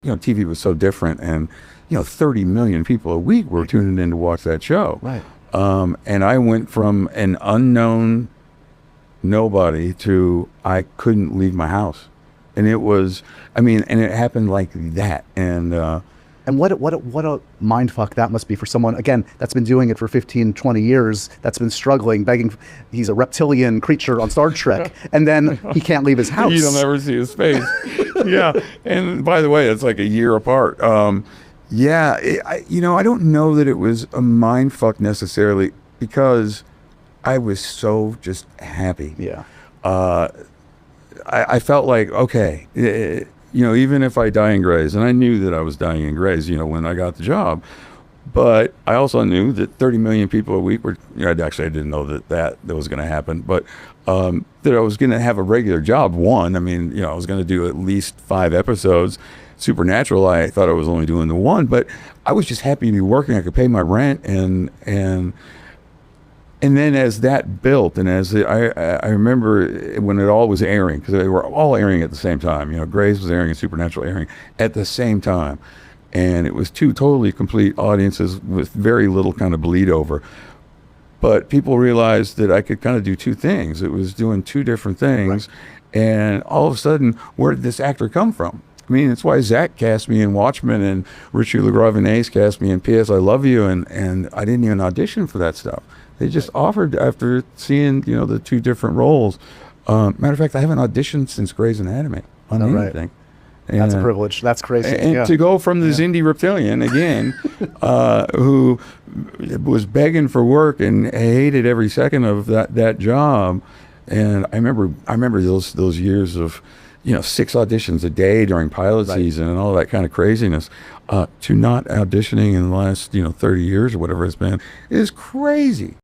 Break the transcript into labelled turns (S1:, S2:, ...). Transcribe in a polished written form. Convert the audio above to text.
S1: TV was so different, and 30 million people a week were tuning in to watch that show.
S2: Right.
S1: And I went from an unknown nobody to I couldn't leave my house, and it was, and it happened like that,
S2: And what a mind fuck that must be for someone, again, that's been doing it for 15, 20 years, that's been struggling, begging. He's a reptilian creature on Star Trek, and then he can't leave his house.
S1: You'll never see his face. Yeah. And by the way, it's like a year apart. I don't know that it was a mind fuck necessarily, because I was so just happy.
S2: Yeah.
S1: I felt like, okay, even if I die in Grays, and I knew that I was dying in Grays, when I got the job, but I also knew that 30 million people a week were, actually I didn't know that was going to happen, but that I was going to have a regular job. I was going to do at least 5 episodes. Supernatural, I thought I was only doing the 1, but I was just happy to be working. I could pay my rent, and then as that built, and I remember when it all was airing, because they were all airing at the same time. Grey's was airing and Supernatural airing at the same time, and it was 2 totally complete audiences with very little kind of bleed over. But people realized that I could kind of do 2 things. It was doing 2 different things, right. And all of a sudden, where did this actor come from? It's why Zach cast me in Watchmen, and Richie LaGravenese cast me in P.S. I Love You, and I didn't even audition for that stuff. They just offered after seeing, the 2 different roles. Matter of fact, I haven't auditioned since Grey's Anatomy on anything.
S2: And that's a privilege. That's crazy.
S1: And to go from this indie reptilian again, who was begging for work and hated every second of that job. And I remember those years of, 6 auditions a day during pilot season and all that kind of craziness, to not auditioning in the last, 30 years or whatever it's been, is crazy.